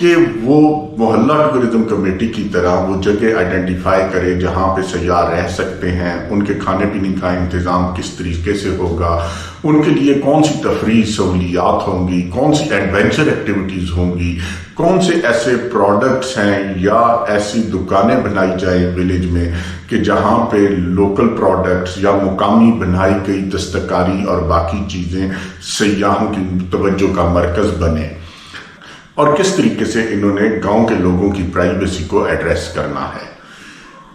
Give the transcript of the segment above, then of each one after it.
کہ وہ محلہ ٹورزم کمیٹی کی طرح وہ جگہ آئیڈینٹیفائی کرے جہاں پہ سیاح رہ سکتے ہیں، ان کے کھانے پینے کا انتظام کس طریقے سے ہوگا، ان کے لیے کون سی تفریح سہولیات ہوں گی، کون سی ایڈونچر ایکٹیویٹیز ہوں گی، کون سے ایسے پروڈکٹس ہیں یا ایسی دکانیں بنائی جائیں ولیج میں کہ جہاں پہ لوکل پروڈکٹس یا مقامی بنائی گئی دستکاری اور باقی چیزیں سیاحوں کی توجہ کا مرکز بنے، اور کس طریقے سے انہوں نے گاؤں کے لوگوں کی پرائیویسی کو ایڈریس کرنا ہے۔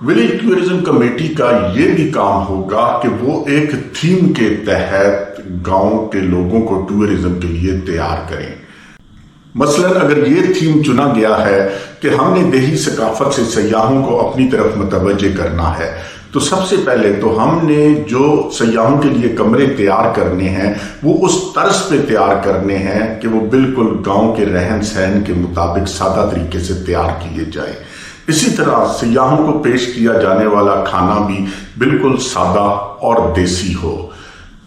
ولیج ٹورزم کمیٹی کا یہ بھی کام ہوگا کہ وہ ایک تھیم کے تحت گاؤں کے لوگوں کو ٹورزم کے لیے تیار کریں۔ مثلا اگر یہ تھیم چنا گیا ہے کہ ہم نے دیہی ثقافت سے سیاحوں کو اپنی طرف متوجہ کرنا ہے، تو سب سے پہلے تو ہم نے جو سیاحوں کے لیے کمرے تیار کرنے ہیں وہ اس طرز پہ تیار کرنے ہیں کہ وہ بالکل گاؤں کے رہن سہن کے مطابق سادہ طریقے سے تیار کیے جائیں۔ اسی طرح سیاحوں کو پیش کیا جانے والا کھانا بھی بالکل سادہ اور دیسی ہو۔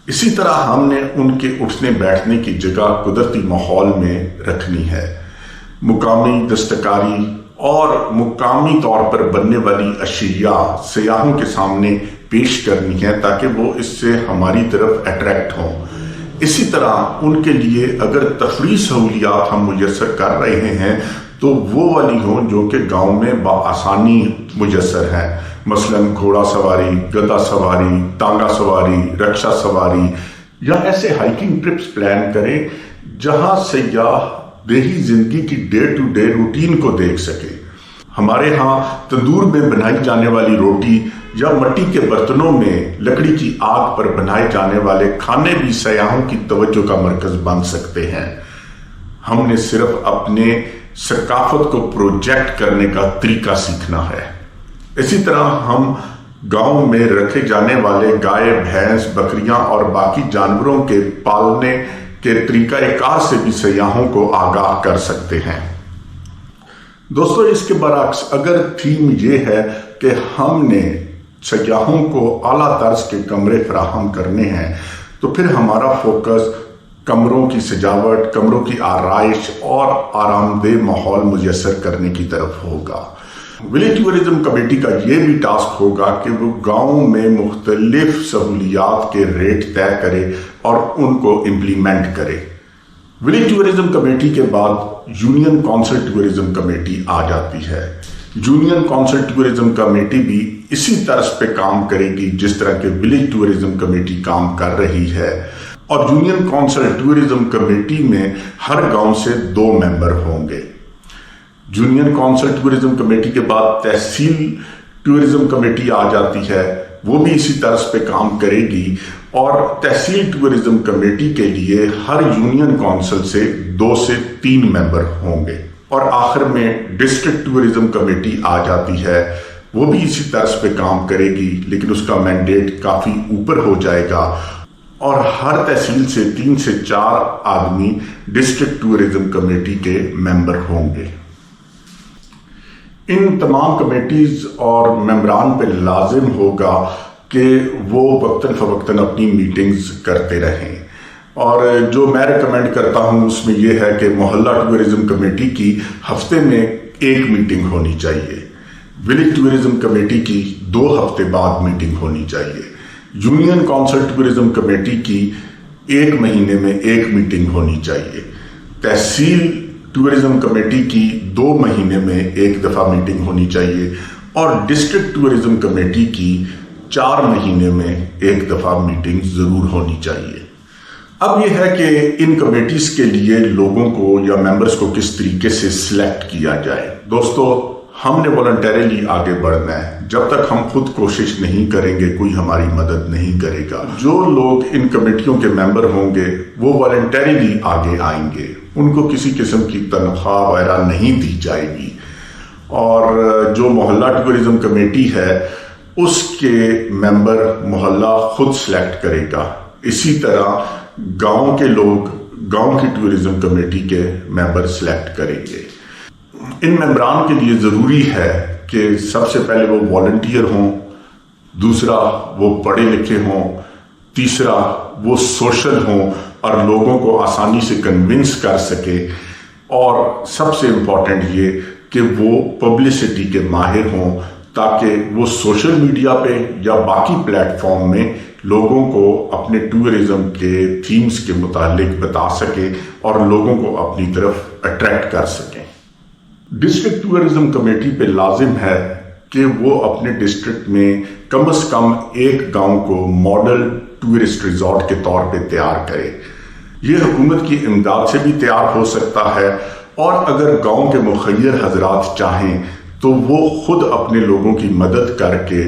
اسی طرح ہم نے ان کے اٹھنے بیٹھنے کی جگہ قدرتی ماحول میں رکھنی ہے۔ مقامی دستکاری اور مقامی طور پر بننے والی اشیاء سیاحوں کے سامنے پیش کرنی ہے تاکہ وہ اس سے ہماری طرف اٹریکٹ ہوں۔ اسی طرح ان کے لیے اگر تفریح سہولیات ہم میسر کر رہے ہیں تو وہ والی ہوں جو کہ گاؤں میں بآسانی میسر ہیں، مثلا گھوڑا سواری، گدا سواری، ٹانگا سواری، رکشا سواری، یا ایسے ہائیکنگ ٹرپس پلان کریں جہاں سیاح دیہی زندگی کی ڈے ٹو ڈے روٹین کو دیکھ سکے۔ ہمارے ہاں تندور میں بنائی جانے والی روٹی یا مٹی کے برتنوں میں لکڑی کی آگ پر بنائے جانے والے کھانے بھی سیاحوں کی توجہ کا مرکز بن سکتے ہیں۔ ہم نے صرف اپنے ثقافت کو پروجیکٹ کرنے کا طریقہ سیکھنا ہے۔ اسی طرح ہم گاؤں میں رکھے جانے والے گائے، بھینس، بکریاں اور باقی جانوروں کے پالنے کے طریقہ کار سے بھی سیاحوں کو آگاہ کر سکتے ہیں۔ دوستو، اس کے برعکس اگر تھیم یہ ہے کہ ہم نے سیاحوں کو اعلیٰ طرز کے کمرے فراہم کرنے ہیں تو پھر ہمارا فوکس کمروں کی سجاوٹ، کمروں کی آرائش اور آرام دہ ماحول میسر کرنے کی طرف ہوگا۔ ولیج ٹورزم کمیٹی کا یہ بھی ٹاسک ہوگا کہ وہ گاؤں میں مختلف سہولیات کے ریٹ طے کرے اور ان کو امپلیمنٹ کرے۔ ولیج ٹورزم کمیٹی کے بعد یونین کونسل ٹورزم کمیٹی آ جاتی ہے۔ یونین کونسل ٹورزم کمیٹی بھی اسی طرز پہ کام کرے گی جس طرح کہ ولیج ٹورزم کمیٹی کام کر رہی ہے، اور یونین کونسل ٹورزم کمیٹی میں ہر گاؤں سے 2 ممبر ہوں گے۔ یونین کونسل ٹورزم کمیٹی کے بعد تحصیل ٹورزم کمیٹی آ جاتی ہے، وہ بھی اسی طرز پہ کام کرے گی، اور تحصیل ٹورزم کمیٹی کے لیے ہر یونین کونسل سے 2 سے 3 ممبر ہوں گے، اور آخر میں ڈسٹرکٹ ٹورزم کمیٹی آ جاتی ہے، وہ بھی اسی طرز پہ کام کرے گی لیکن اس کا مینڈیٹ کافی اوپر ہو جائے گا، اور ہر تحصیل سے 3 سے 4 آدمی ڈسٹرکٹ ٹورزم کمیٹی کے ممبر ہوں گے۔ ان تمام کمیٹیز اور ممبران پہ لازم ہوگا کہ وہ وقتاً فوقتاً اپنی میٹنگز کرتے رہیں، اور جو میں ریکمینڈ کرتا ہوں اس میں یہ ہے کہ محلہ ٹورزم کمیٹی کی ہفتے میں 1 میٹنگ ہونی چاہیے، ولیج ٹورزم کمیٹی کی 2 ہفتے بعد میٹنگ ہونی چاہیے، یونین کونسل ٹورزم کمیٹی کی 1 مہینے میں 1 میٹنگ ہونی چاہیے، تحصیل ٹورزم کمیٹی کی 2 مہینے میں 1 دفعہ میٹنگ ہونی چاہیے، اور ڈسٹرکٹ ٹورزم کمیٹی کی 4 مہینے میں 1 دفعہ میٹنگ ضرور ہونی چاہیے۔ اب یہ ہے کہ ان کمیٹیز کے لیے لوگوں کو یا ممبرز کو کس طریقے سے سلیکٹ کیا جائے۔ دوستو، ہم نے والنٹیرلی آگے بڑھنا ہے۔ جب تک ہم خود کوشش نہیں کریں گے کوئی ہماری مدد نہیں کرے گا۔ جو لوگ ان کمیٹیوں کے ممبر ہوں گے وہ والنٹیرلی آگے آئیں گے، ان کو کسی قسم کی تنخواہ وغیرہ نہیں دی جائے گی، اور جو محلہ ٹورزم کمیٹی ہے اس کے ممبر محلہ خود سلیکٹ کرے گا۔ اسی طرح گاؤں کے لوگ گاؤں کی ٹورزم کمیٹی کے ممبر سلیکٹ کریں گے۔ ان ممبران کے لیے ضروری ہے کہ سب سے پہلے وہ والنٹیئر ہوں، دوسرا وہ پڑھے لکھے ہوں، تیسرا وہ سوشل ہوں اور لوگوں کو آسانی سے کنونس کر سکے، اور سب سے امپورٹنٹ یہ کہ وہ پبلسٹی کے ماہر ہوں، تاکہ وہ سوشل میڈیا پہ یا باقی پلیٹ فارم میں لوگوں کو اپنے ٹورزم کے تھیمز کے متعلق بتا سکیں اور لوگوں کو اپنی طرف اٹریکٹ کر سکیں۔ ڈسٹرکٹ ٹورزم کمیٹی پہ لازم ہے کہ وہ اپنے ڈسٹرکٹ میں کم از کم ایک گاؤں کو ماڈل ٹورسٹ ریزورٹ کے طور پہ تیار کرے۔ یہ حکومت کی امداد سے بھی تیار ہو سکتا ہے، اور اگر گاؤں کے مخیر حضرات چاہیں تو وہ خود اپنے لوگوں کی مدد کر کے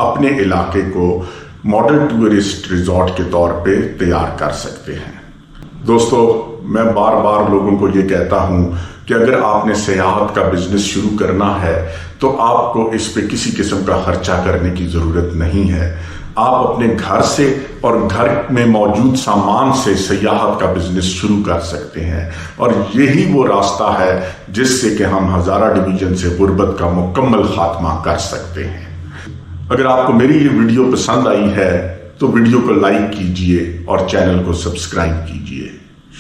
اپنے علاقے کو ماڈل ٹورسٹ ریزورٹ کے طور پہ تیار کر سکتے ہیں۔ دوستو، میں بار بار لوگوں کو یہ کہتا ہوں کہ اگر آپ نے سیاحت کا بزنس شروع کرنا ہے تو آپ کو اس پہ کسی قسم کا خرچہ کرنے کی ضرورت نہیں ہے۔ آپ اپنے گھر سے اور گھر میں موجود سامان سے سیاحت کا بزنس شروع کر سکتے ہیں، اور یہی وہ راستہ ہے جس سے کہ ہم ہزارہ ڈویژن سے غربت کا مکمل خاتمہ کر سکتے ہیں۔ اگر آپ کو میری یہ ویڈیو پسند آئی ہے تو ویڈیو کو لائک کیجئے اور چینل کو سبسکرائب کیجئے۔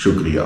شکریہ۔